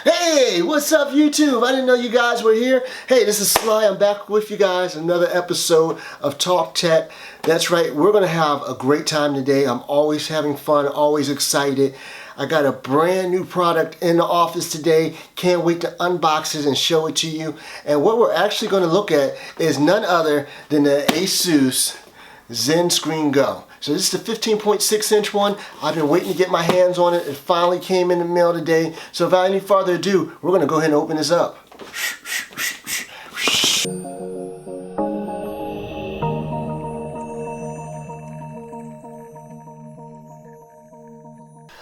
Hey, what's up YouTube? I didn't know you guys were here. Hey, this is Sly. I'm back with you guys. Another episode of Talk Tech. That's right, we're going to have a great time today. I'm always having fun, always excited. I got a brand new product in the office today. Can't wait to unbox it and show it to you. And what we're actually going to look at is none other than the ASUS Zen Screen Go. So this is the 15.6 inch one. I've been waiting to get my hands on it. It finally came in the mail today. So without any further ado, we're going to go ahead and open this up.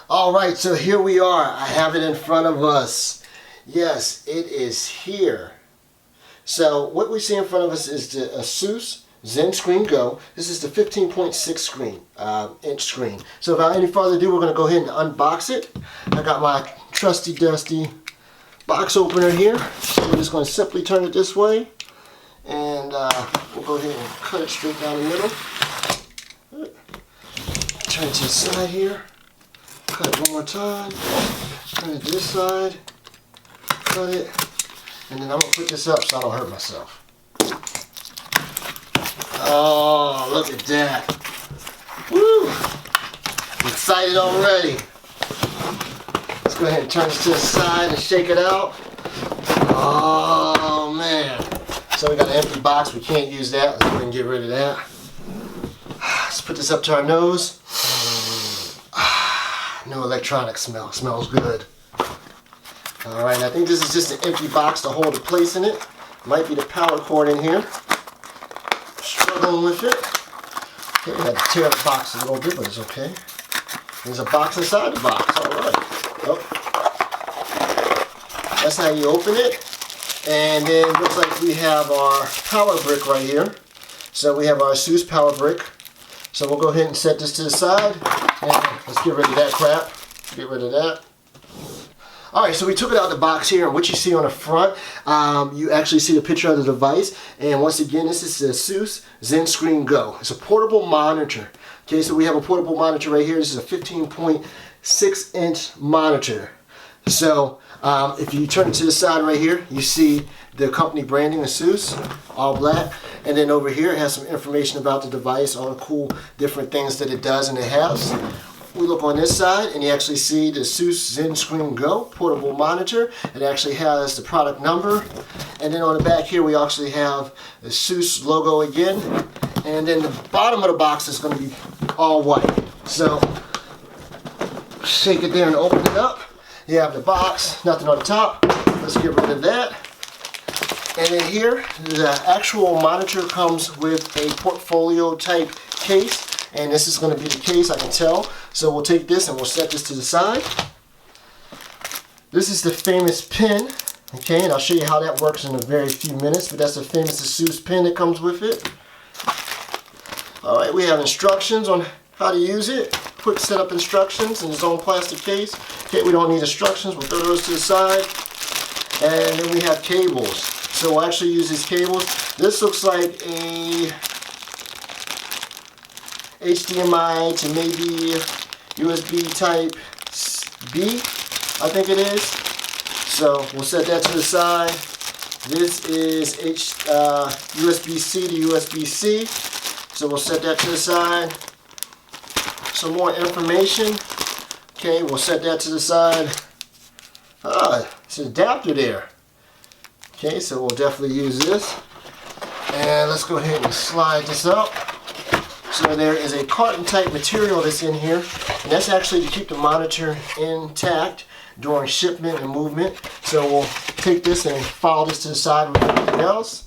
Alright, so here we are. I have it in front of us. Yes, it is here. So what we see in front of us is the ASUS Zen Screen Go. This is the 15.6 inch screen. So without any further ado, we're going to go ahead and unbox it. I got my trusty dusty box opener here. So we're just going to simply turn it this way. And we'll go ahead and cut it straight down the middle. Turn it to the side here. Cut it one more time. Turn it this side. Cut it. And then I'm going to put this up so I don't hurt myself. Oh, look at that. Woo! I'm excited already. Let's go ahead and turn this to the side and shake it out. Oh, man. So we got an empty box. We can't use that. Let's go ahead and get rid of that. Let's put this up to our nose. No electronic smell. Smells good. Alright, I think this is just an empty box to hold a place in it. Might be the power cord in here. Struggling with it. Okay, I had to tear the box a little bit, but it's okay. There's a box inside the box. Alright. Oh. That's how you open it. And then it looks like we have our power brick right here. So we have our ASUS power brick. So we'll go ahead and set this to the side. And let's get rid of that crap. Get rid of that. Alright, so we took it out of the box here, and what you see on the front, you actually see the picture of the device. And once again, this is the ASUS Zen Go. It's a portable monitor. Okay, so we have a portable monitor right here. This is a 15.6 inch monitor. So if you turn it to the side right here, you see the company branding, ASUS, all black. And then over here, it has some information about the device, all the cool different things that it does and it has. We look on this side and you actually see the ASUS Zen Screen Go portable monitor. It actually has the product number. And then on the back here we actually have the ASUS logo again. And then the bottom of the box is going to be all white. So shake it there and open it up. You have the box, nothing on the top. Let's get rid of that. And then here, the actual monitor comes with a portfolio type case. And this is going to be the case, I can tell. So we'll take this and we'll set this to the side. This is the famous pin. Okay, and I'll show you how that works in a very few minutes. But that's the famous ASUS pin that comes with it. Alright, we have instructions on how to use it. Quick setup instructions in its own plastic case. Okay, we don't need instructions. We'll throw those to the side. And then we have cables. So we'll actually use these cables. This looks like a HDMI to maybe USB type B, I think it is. So we'll set that to the side. This is USB-C to USB-C. So we'll set that to the side. Some more information. Okay, we'll set that to the side. It's an adapter there. Okay, so we'll definitely use this. And let's go ahead and slide this up. So there is a carton type material that's in here, and that's actually to keep the monitor intact during shipment and movement. So we'll take this and file this to the side with everything else.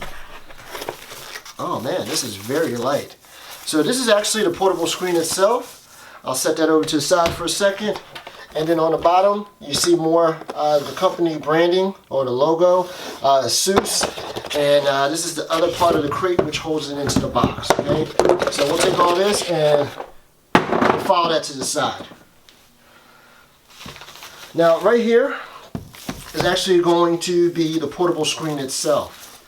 Oh man, this is very light. So this is actually the portable screen itself. I'll set that over to the side for a second. And then on the bottom, you see more the company branding or the logo, ASUS. And this is the other part of the crate which holds it into the box. Okay, so we'll take all this and file that to the side. Now right here is actually going to be the portable screen itself.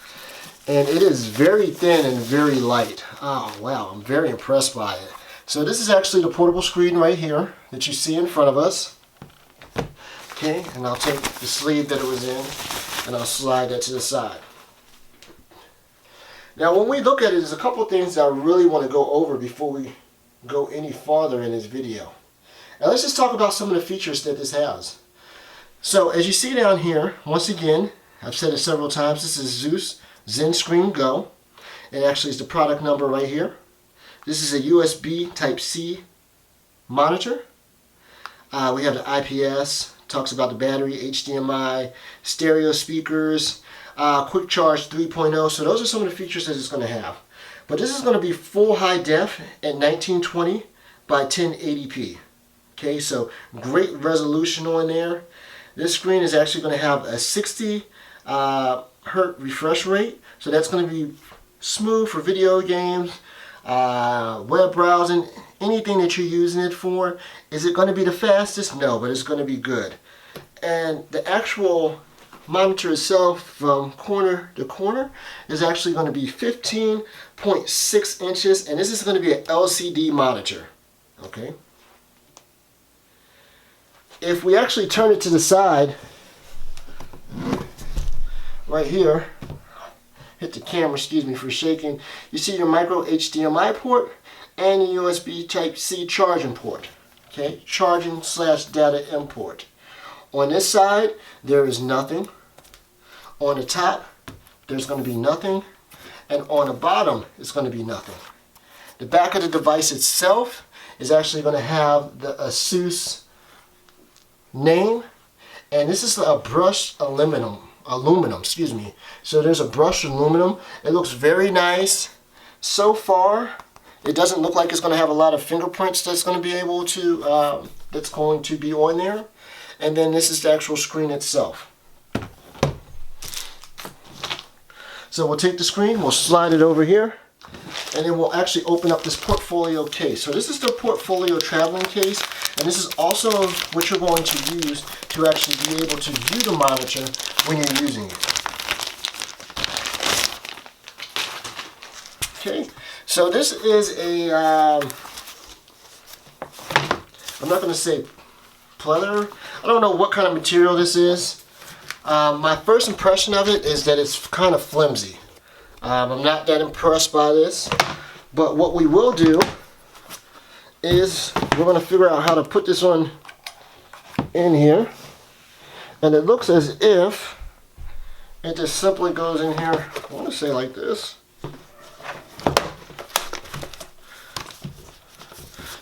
And it is very thin and very light. Oh wow, I'm very impressed by it. So this is actually the portable screen right here that you see in front of us. Okay, and I'll take the sleeve that it was in and I'll slide that to the side. Now when we look at it, there's a couple of things that I really want to go over before we go any farther in this video. Now let's just talk about some of the features that this has. So as you see down here, once again, I've said it several times, this is ASUS Zen Screen Go. It actually is the product number right here. This is a USB Type-C monitor. We have the IPS, talks about the battery, HDMI, stereo speakers, quick charge 3.0. So those are some of the features that it's going to have. But this is going to be full high def at 1920 by 1080p. Okay, so great resolution on there. This screen is actually going to have a 60 hertz refresh rate. So that's going to be smooth for video games, web browsing, anything that you're using it for. Is it going to be the fastest? No, but it's going to be good. And the actual monitor itself from corner to corner is actually going to be 15.6 inches, and this is going to be an LCD monitor. Okay. If we actually turn it to the side, right here, hit the camera, excuse me for shaking, you see your micro HDMI port and your USB Type-C charging port. Okay, charging / data import. On this side, there is nothing. On the top, there's going to be nothing. And on the bottom, it's going to be nothing. The back of the device itself is actually going to have the ASUS name. And this is a brushed aluminum, excuse me. So there's a brushed aluminum. It looks very nice. So far, it doesn't look like it's going to have a lot of fingerprints that's going to be able to, that's going to be on there. And then this is the actual screen itself. So we'll take the screen, we'll slide it over here, and then we'll actually open up this portfolio case. So this is the portfolio traveling case, and this is also what you're going to use to actually be able to view the monitor when you're using it. Okay, so this is a, I'm not going to say pleather. I don't know what kind of material this is. My first impression of it is that it's kind of flimsy. I'm not that impressed by this, but what we will do is we're going to figure out how to put this on in here, and it looks as if it just simply goes in here, I want to say like this.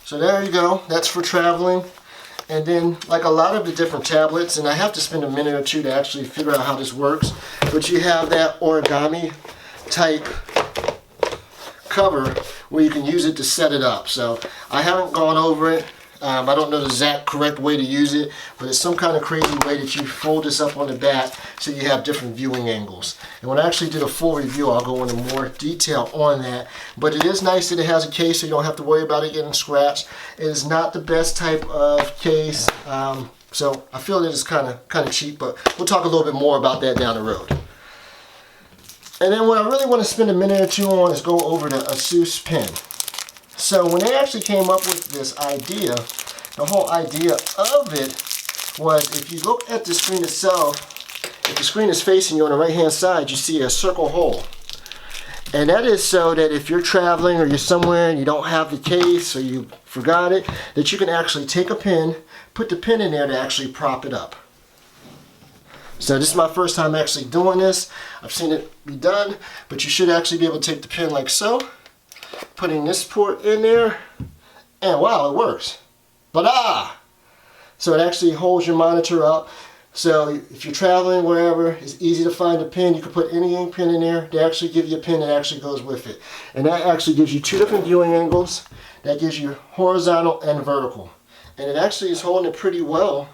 So there you go, that's for traveling. And then, like a lot of the different tablets, and I have to spend a minute or two to actually figure out how this works, but you have that origami type cover where you can use it to set it up. So I haven't gone over it. I don't know the exact correct way to use it, but it's some kind of crazy way that you fold this up on the back so you have different viewing angles. And when I actually did a full review, I'll go into more detail on that. But it is nice that it has a case so you don't have to worry about it getting scratched. It is not the best type of case, so I feel that it's kind of cheap, but we'll talk a little bit more about that down the road. And then what I really want to spend a minute or two on is go over the ASUS pen. So when they actually came up with this idea, the whole idea of it was, if you look at the screen itself, if the screen is facing you on the right hand side, you see a circle hole. And that is so that if you're traveling or you're somewhere and you don't have the case or you forgot it, that you can actually take a pen, put the pen in there to actually prop it up. So this is my first time actually doing this. I've seen it be done, but you should actually be able to take the pen like so, putting this port in there, and wow, it works. But so it actually holds your monitor up. So if you're traveling wherever, it's easy to find a pen. You can put any ink pen in there. They actually give you a pen that actually goes with it. And that actually gives you two different viewing angles. That gives you horizontal and vertical. And it actually is holding it pretty well.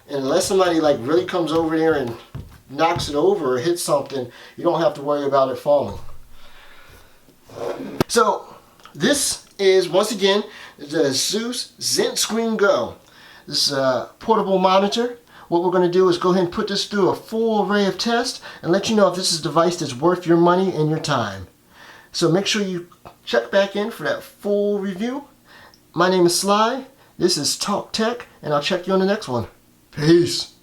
And unless somebody like really comes over there and knocks it over or hits something, you don't have to worry about it falling. So this is, once again, the ASUS Zen Screen Go. This is a portable monitor. What we're going to do is go ahead and put this through a full array of tests and let you know if this is a device that's worth your money and your time. So make sure you check back in for that full review. My name is Sly. This is Talk Tech, and I'll check you on the next one. Peace.